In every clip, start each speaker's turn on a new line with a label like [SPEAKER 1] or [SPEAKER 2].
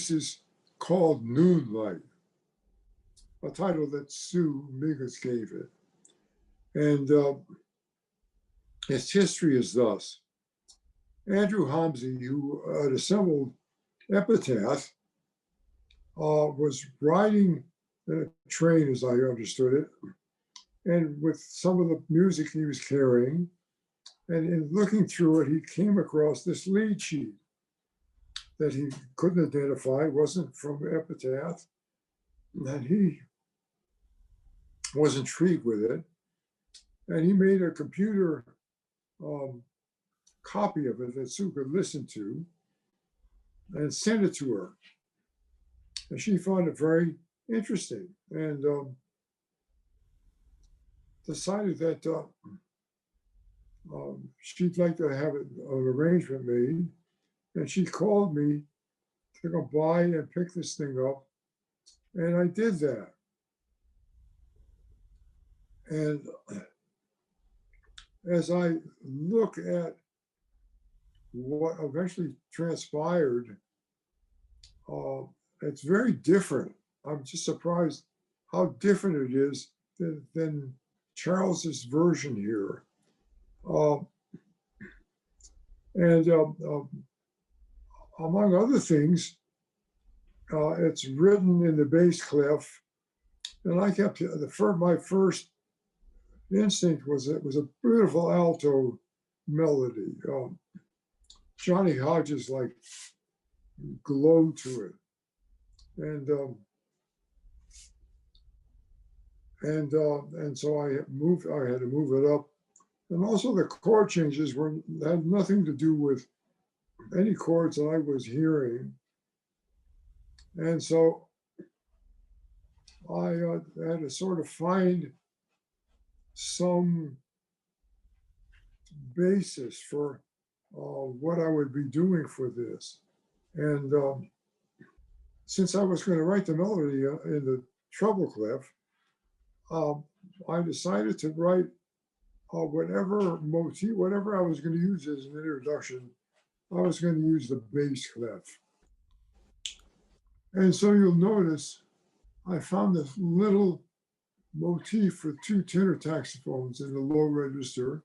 [SPEAKER 1] piece is called Noonlight, a title that Sue Mingus gave it. And its history is thus. Andrew Homzy, who had assembled Epitaph, was riding in a train, as I understood it, and with some of the music he was carrying, and in looking through it, he came across this lead sheet that he couldn't identify, wasn't from Epitaph, and he was intrigued with it, and he made a computer copy of it that Sue could listen to and sent it to her. And she found it very interesting and decided that she'd like to have an arrangement made. And she called me to go by and pick this thing up. And I did that. And as I look at what eventually transpired, it's very different. I'm just surprised how different it is than Charles's version here. Among other things, it's written in the bass clef, and I kept my first instinct was it was a beautiful alto melody. Johnny Hodges like glow to it, and so I had to move it up, and also the chord changes had nothing to do with any chords that I was hearing, and so I had to sort of find some basis for what I would be doing for this. And since I was going to write the melody in the treble clef, I decided to write whatever motif, whatever I was going to use as an introduction, I was going to use the bass clef. And so you'll notice I found this little motif with two tenor saxophones in the low register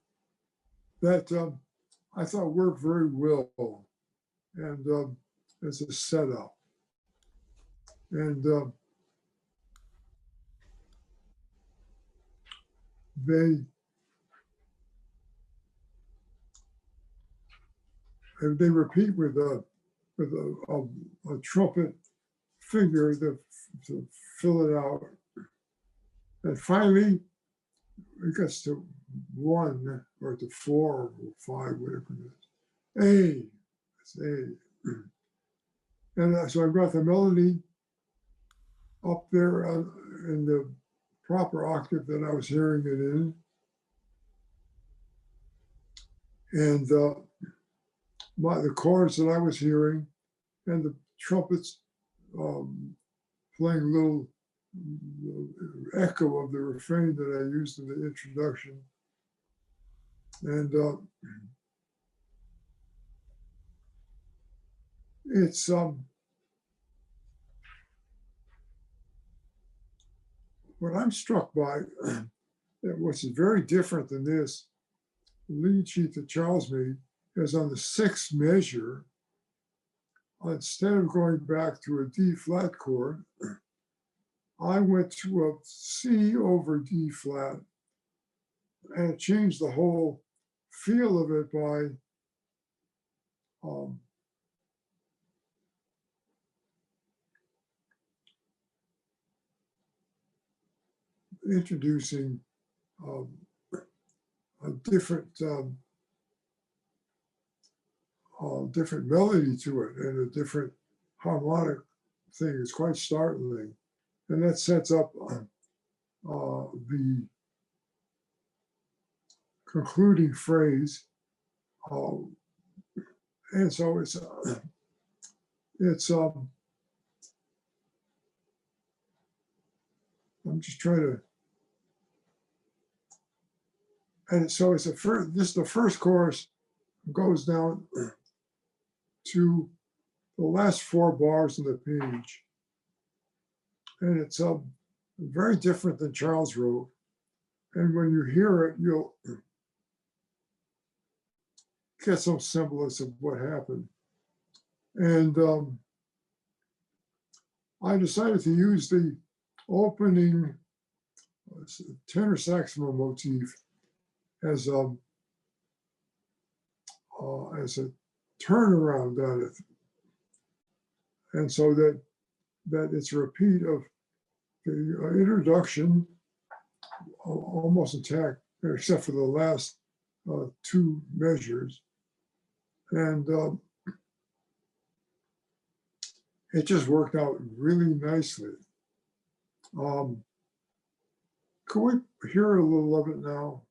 [SPEAKER 1] that I thought worked very well, and as a setup. And they repeat with a trumpet figure to fill it out. And finally, it gets to 1 or to 4 or 5, whatever it is. A, it's A. And so I've got the melody up there in the proper octave that I was hearing it in. And the chords that I was hearing, and the trumpets playing a little echo of the refrain that I used in the introduction. And it's what I'm struck by, what's very different than this lead sheet that Charles made, is on the 6th measure, instead of going back to a D flat chord, I went to a C over D flat and changed the whole feel of it by introducing a different different melody to it and a different harmonic thing. It's quite startling. And that sets up the concluding phrase. And so it's I'm just trying to, and so it's this is the first chorus, goes down to the last 4 bars in the page. And it's very different than Charles wrote. And when you hear it, you'll get some semblance of what happened. And I decided to use the opening tenor saxophone motif as a turnaround on it, and so that it's a repeat of the introduction, almost intact, except for the last 2 measures, and it just worked out really nicely. Can we hear a little of it now?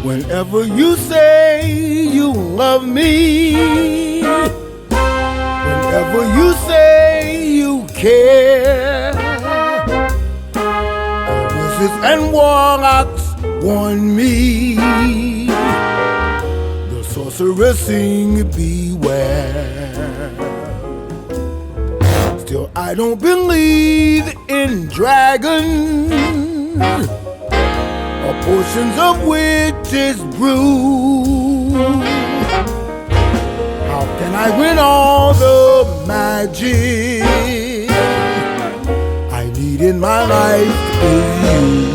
[SPEAKER 2] Whenever you say you love me, whenever you say you care, wizards and warlocks warn me, the sorcerers sing beware. Still I don't believe in dragons or potions of witches brew. How can I win all the magic I need in my life is you.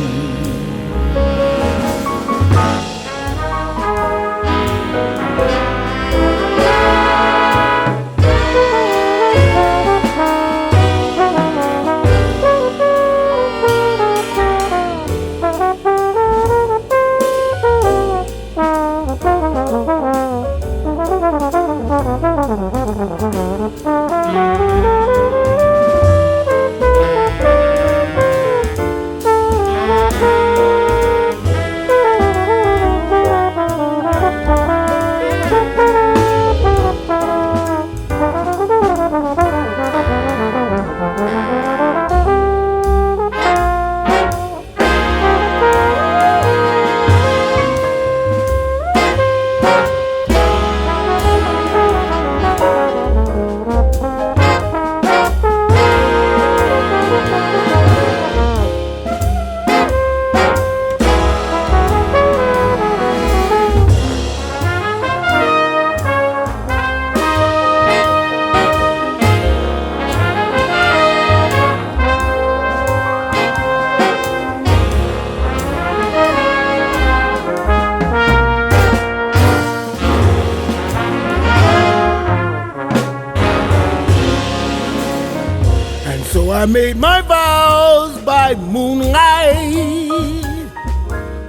[SPEAKER 2] So I made my vows by moonlight.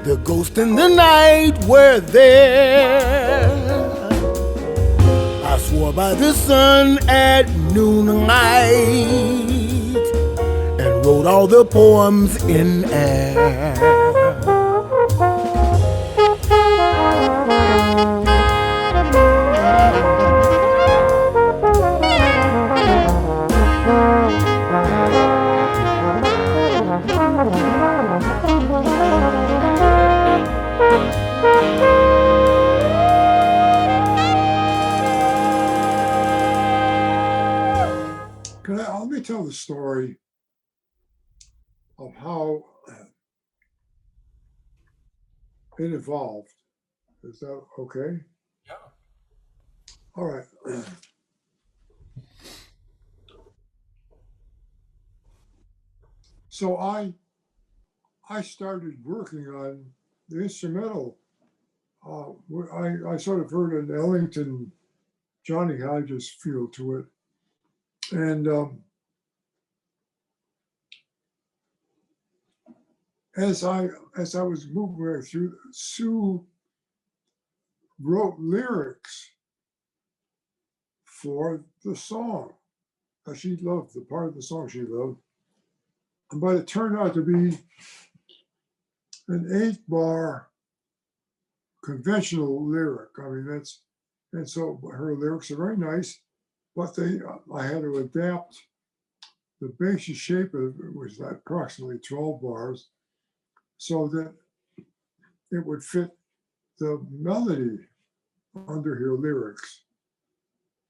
[SPEAKER 2] The ghost and the night were there. I swore by the sun at noonlight and wrote all the poems in air.
[SPEAKER 1] Let me tell the story of how it evolved. Is that okay?
[SPEAKER 2] Yeah.
[SPEAKER 1] All right. So I started working on the instrumental. I sort of heard an Ellington, Johnny Hodges feel to it, and as I was moving through, Sue wrote lyrics for the song. She loved the part of the song she loved, but it turned out to be an 8-bar conventional lyric. I mean, and so her lyrics are very nice, but I had to adapt the basic shape of it, was approximately 12 bars, so that it would fit the melody under her lyrics.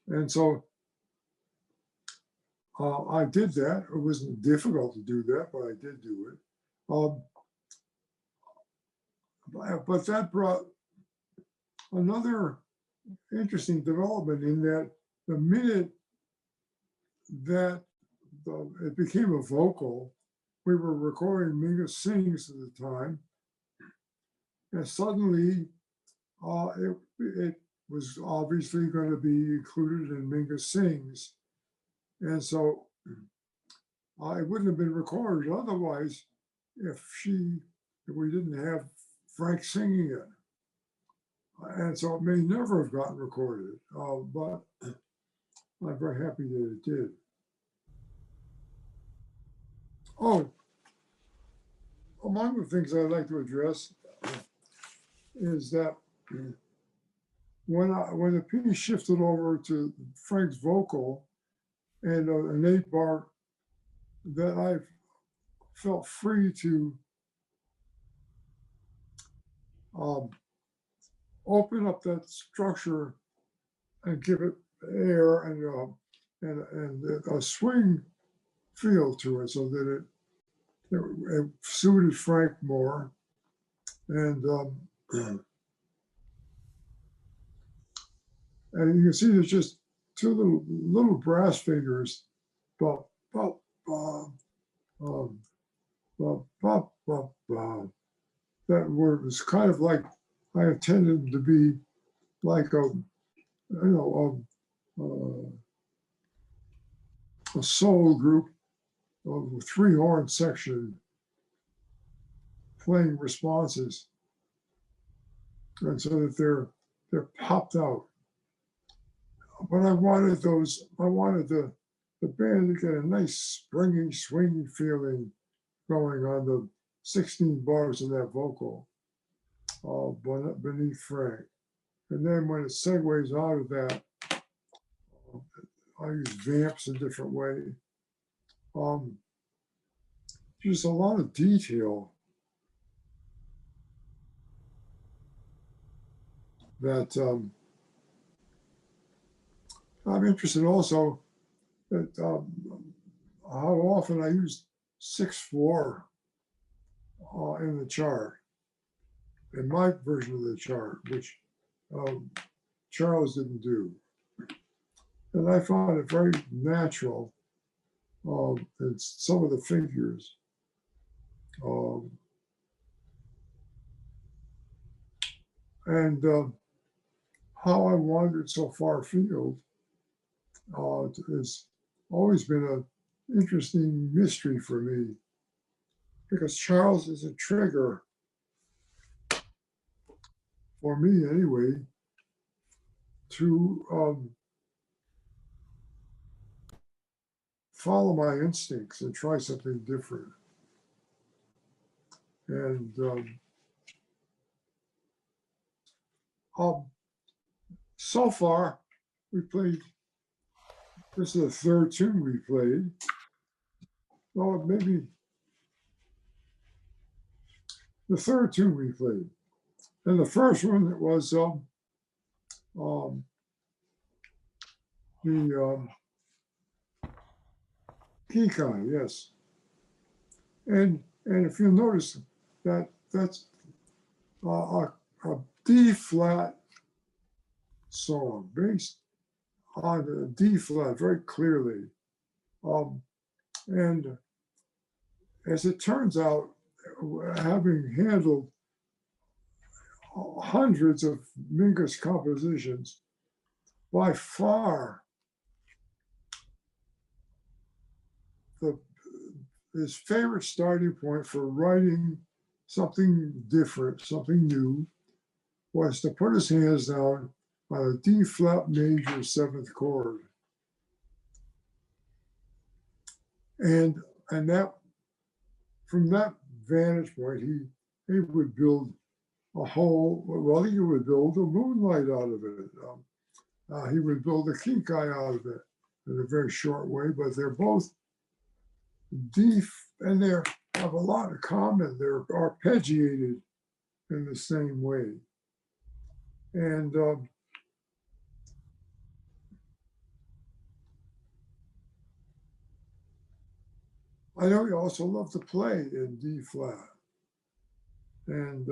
[SPEAKER 1] And so I did that. It wasn't difficult to do that, but I did do it. But that brought another interesting development in that the minute that it became a vocal, we were recording Mingus Sings at the time, and suddenly it was obviously going to be included in Mingus Sings. And so it wouldn't have been recorded otherwise if we didn't have Frank singing it. And so it may never have gotten recorded, but I'm very happy that it did. Oh, among the things I'd like to address is that when the piece shifted over to Frank's vocal and an 8-bar, that I felt free to open up that structure and give it air and a swing feel to it, so that it suited Frank more. And and you can see there's just two little brass fingers, that was kind of like, I intended them to be like a solo group of a 3-horn section playing responses, and so that they're popped out. But I wanted the band to get a nice springy, swingy feeling going on the 16 bars of that vocal beneath Frank. And then when it segues out of that, I use vamps a different way. Just a lot of detail that I'm interested also that how often I used 6/4 in the chart, in my version of the chart, which Charles didn't do. And I found it very natural in some of the figures. And how I wandered so far afield has always been interesting mystery for me, because Charles is a trigger, for me anyway, to follow my instincts and try something different. And so far, we played, this is the third tune we played. Well, maybe the third tune we played. And the first one was the Kikai, yes. And if you notice that that's a D flat song based on a D flat very clearly. And as it turns out, having handled hundreds of Mingus compositions, by far his favorite starting point for writing something different, something new, was to put his hands down on a D flat major seventh chord. And that, from that vantage point, he would build a whole, well, he would build a Moonlight out of it. He would build a Kikai out of it in a very short way, but they're both D, and they have a lot in common. They're arpeggiated in the same way. And I know he also loved to play in D flat. And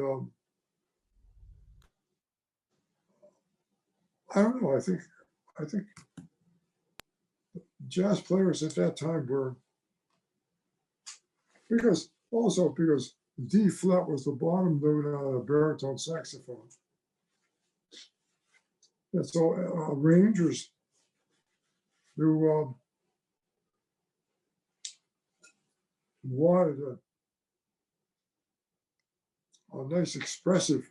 [SPEAKER 1] I don't know, I think jazz players at that time were, because D flat was the bottom note on a baritone saxophone. And so arrangers who wanted a nice expressive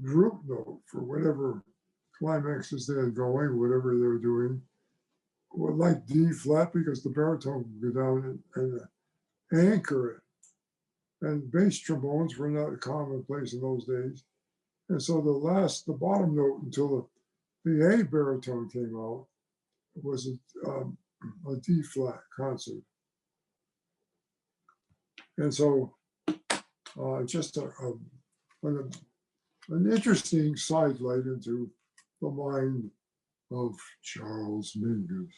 [SPEAKER 1] group note for whatever climaxes they had going, whatever they were doing, would like D flat because the baritone would go down and anchor it. And bass trombones were not commonplace in those days. And so the bottom note until the A baritone came out was a D flat concert. And so just an interesting sidelight into the mind of Charles Mingus.